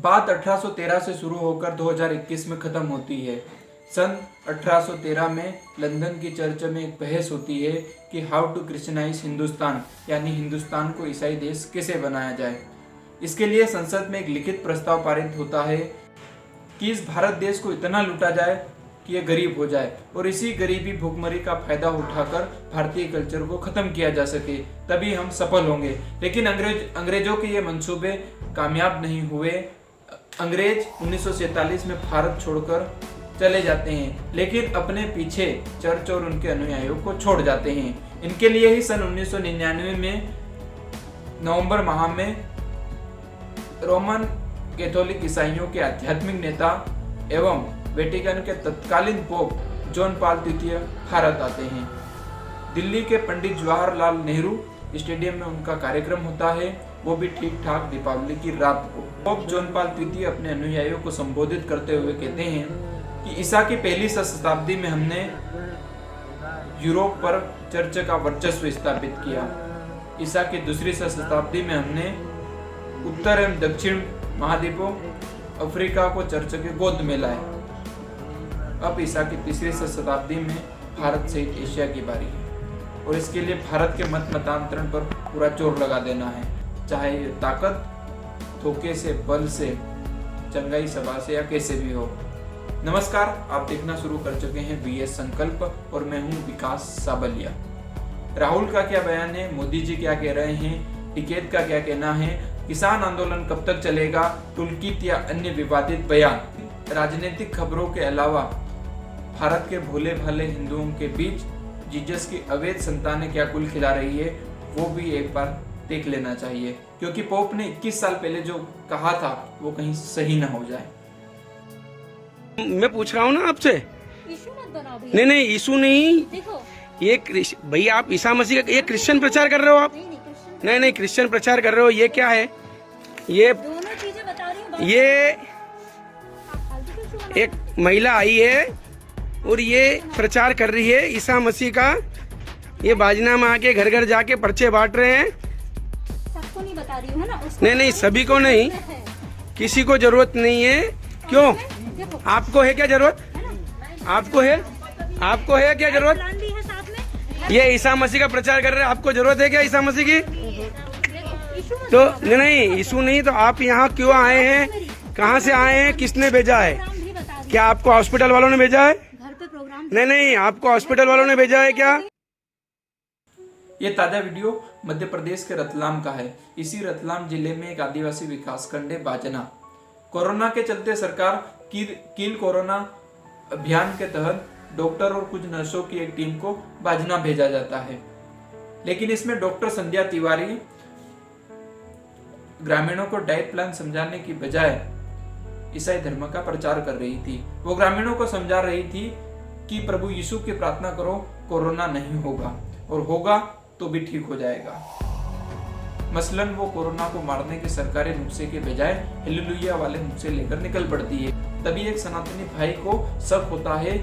बात 1813 से शुरू होकर 2021 में खत्म होती है। सन 1813 में लंदन की चर्च में एक बहस होती है कि हाउ टू क्रिश्चियनाइज हिंदुस्तान, यानी हिंदुस्तान को ईसाई देश कैसे बनाया जाए। इसके लिए संसद में एक लिखित प्रस्ताव पारित होता है कि इस भारत देश को इतना लूटा जाए कि ये गरीब हो जाए और इसी गरीबी भूखमरी का फायदा उठाकर भारतीय कल्चर को खत्म किया जा सके, तभी हम सफल होंगे। लेकिन अंग्रेजों के ये मंसूबे कामयाब नहीं हुए। अंग्रेज 1947 में भारत छोड़कर चले जाते हैं, लेकिन अपने पीछे चर्च और उनके अनुयायियों को छोड़ जाते हैं। इनके लिए ही सन 1999 में नवंबर माह में रोमन कैथोलिक ईसाइयों के आध्यात्मिक नेता एवं वेटिकन के तत्कालीन पोप जॉन पॉल द्वितीय भारत आते हैं। दिल्ली के पंडित जवाहरलाल नेहरू स्टेडियम में उनका कार्यक्रम होता है, वो भी ठीक ठाक दीपावली की रात को। पोप जॉन पॉल द्वितीय अपने अनुयायियों को संबोधित करते हुए कहते हैं कि ईसा की पहली शताब्दी में हमने यूरोप पर चर्च का वर्चस्व स्थापित किया। ईसा की दूसरी शताब्दी में हमने उत्तर एवं दक्षिण महाद्वीपों अफ्रीका को चर्च के गोद में लाए। अब ईसा की तीसरी शताब्दी में भारत सहित एशिया की बारी है और इसके लिए भारत के मतांतरण पर पूरा जोर लगा देना है, चाहे ये ताकत, धोखे से, बल से, चंगाई सभा से या कैसे भी हो। नमस्कार, आप देखना शुरू कर चुके हैं बीएस संकल्प और मैं हूं विकास साबलिया। राहुल का क्या बयान है, मोदी जी क्या कह रहे हैं, टिकैत का क्या कहना है, किसान आंदोलन कब तक चलेगा, टूलकिट या अन्य विवादित बयान, राजनीतिक खबरों के अलावा भारत के भोले भाले हिंदुओं के बीच जीसस की अवैध संतानें क्या कुल खिला रही है, वो भी एक बार देख लेना चाहिए, क्योंकि पोप ने 21 साल पहले जो कहा था वो कहीं सही ना हो जाए। मैं पूछ रहा हूँ ना आपसे, इशू मत बनाओ भैया। नहीं इशू नहीं, देखो ये भैया आप ईसा मसीह का ये क्रिश्चियन प्रचार कर रहे हो आप? नहीं क्रिश्चियन प्रचार कर रहे हो, ये क्या है? ये दोनों चीजें बता रही हूँ। ये एक महिला आई है और ये प्रचार कर रही है ईसा मसीह का। ये बाजना में आके घर घर जाके पर्चे बांट रहे हैं। सबको नहीं बता रही हूँ, है ना? नहीं सभी को नहीं, किसी को जरूरत नहीं है। क्यों? आपको है क्या जरूरत? आपको है क्या जरूरत? ये ईसा मसीह का प्रचार कर रहे हैं, आपको जरूरत है क्या ईसा मसीह की? तो नहीं इशू नहीं, तो आप यहाँ क्यों आए हैं, कहाँ से आए हैं, किसने भेजा है? क्या आपको हॉस्पिटल वालों ने भेजा है? नहीं आपको हॉस्पिटल वालों ने भेजा है क्या? ये ताजा वीडियो मध्य प्रदेश के रतलाम का है। इसी रतलाम जिले में एक आदिवासी विकास खंड है बाजना। कोरोना के चलते सरकार कील कोरोना अभियान के तहत डॉक्टर और कुछ नर्सों की एक टीम को बाजना भेजा जाता है, लेकिन इसमें डॉक्टर संध्या तिवारी ग्रामीणों को डाइट प्लान समझाने की बजाय ईसाई धर्म का प्रचार कर रही थी। वो ग्रामीणों को समझा रही थी कि प्रभु यीशु की प्रार्थना करो, कोरोना नहीं होगा, और होगा तो भी ठीक हो जाएगा। मसलन वो कोरोना को मारने के सरकारी नुस्खे के बजाय हालेलुया वाले नुस्खे लेकर निकल पड़ती है। तभी एक सनातनी भाई को शक होता है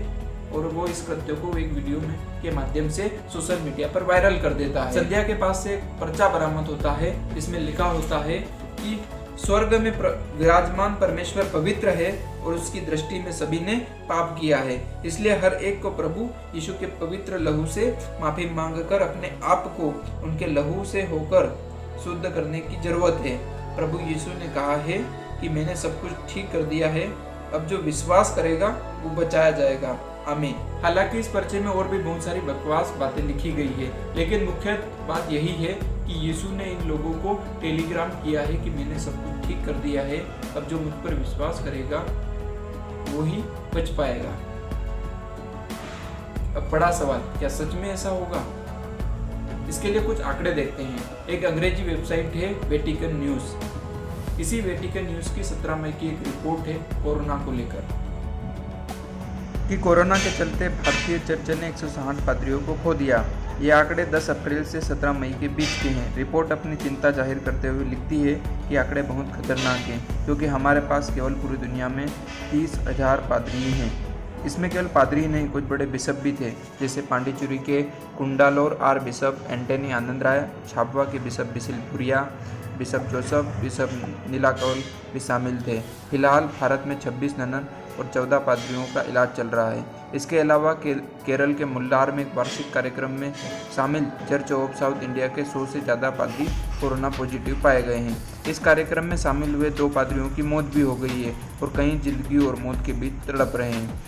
और वो इस कृत्य को एक वीडियो में के माध्यम से सोशल मीडिया पर वायरल कर देता है। संध्या के पास से पर्चा बरामद होता है, इसमें लिखा होता है कि स्वर्ग में विराजमान परमेश्वर पवित्र है और उसकी दृष्टि में सभी ने पाप किया है, इसलिए हर एक को प्रभु यीशु के पवित्र लहू से माफी मांगकर अपने आप को उनके लहू से होकर शुद्ध करने की जरूरत है। प्रभु यीशु ने कहा है कि मैंने सब कुछ ठीक कर दिया है, अब जो विश्वास करेगा वो बचाया जाएगा। आमीन। हालांकि इस पर्चे में और भी बहुत सारी बकवास बातें लिखी गई है, लेकिन मुख्य बात यही है कि यीशु ने इन लोगों को टेलीग्राम किया है कि मैंने सब कुछ ठीक कर दिया है, अब जो मुझ पर विश्वास करेगा वो ही बच पाएगा। अब बड़ा सवाल, क्या सच में ऐसा होगा? इसके लिए कुछ आंकड़े देखते हैं। एक अंग्रेजी वेबसाइट है वेटिकन न्यूज। इसी वेटिकन न्यूज की 17 मई की एक रिपोर्ट है कोरोना को लेकर कि कोरोना के चलते भारतीय चर्च ने 160 पादरियों को खो दिया। ये आंकड़े 10 अप्रैल से 17 मई के बीच के हैं। रिपोर्ट अपनी चिंता जाहिर करते हुए लिखती है कि आंकड़े बहुत खतरनाक हैं, क्योंकि हमारे पास केवल पूरी दुनिया में 30,000 पादरी हैं। इसमें केवल पादरी ही नहीं, कुछ बड़े बिशप भी थे, जैसे पांडिचेरी के कुंडालोर आर बिशप एंटनी आनंद राय, झाबुआ के बिशप बिसिल पुरिया, बिशप जोसेफ, बिशप नीलाकौल भी शामिल थे। फिलहाल भारत में 26 ननन और 14 पादरियों का इलाज चल रहा है। इसके अलावा केरल के मुल्लार में एक वार्षिक कार्यक्रम में शामिल चर्च ऑफ साउथ इंडिया के 100 से ज़्यादा पादरी कोरोना पॉजिटिव पाए गए हैं। इस कार्यक्रम में शामिल हुए 2 पादरियों की मौत भी हो गई है और कई जिंदगी और मौत के बीच तड़प रहे हैं।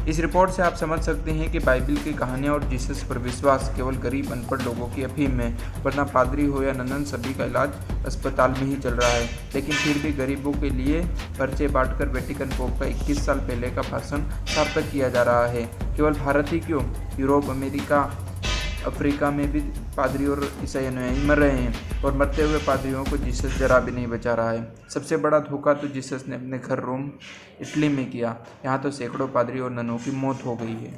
इस रिपोर्ट से आप समझ सकते हैं कि बाइबिल की कहानियाँ और जीसस पर विश्वास केवल गरीब अनपढ़ लोगों की अफीम है, वरना पादरी हो या ननन सभी का इलाज अस्पताल में ही चल रहा है। लेकिन फिर भी गरीबों के लिए पर्चे बांटकर वेटिकन पोप का 21 साल पहले का भाषण सार्थक किया जा रहा है। केवल भारत ही क्यों, यूरोप, अमेरिका, अफ्रीका में भी पादरी और ईसाई अनुयायी मर रहे हैं और मरते हुए पादरियों को जीसस जरा भी नहीं बचा रहा है। सबसे बड़ा धोखा तो जीसस ने अपने घर रोम, इटली में किया। यहाँ तो सैकड़ों पादरी और ननों की मौत हो गई है।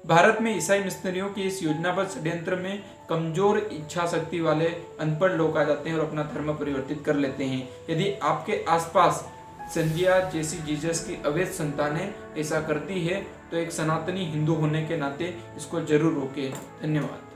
भारत में ईसाई मिशनरियों की इस योजनाबद्ध षड्यंत्र में कमजोर इच्छा शक्ति वाले अनपढ़ लोग आ जाते हैं और अपना धर्म परिवर्तित कर लेते हैं। यदि आपके आसपास संध्या जैसी जीसस की अवैध संतानें ऐसा करती है तो एक सनातनी हिंदू होने के नाते इसको जरूर रोकें। धन्यवाद।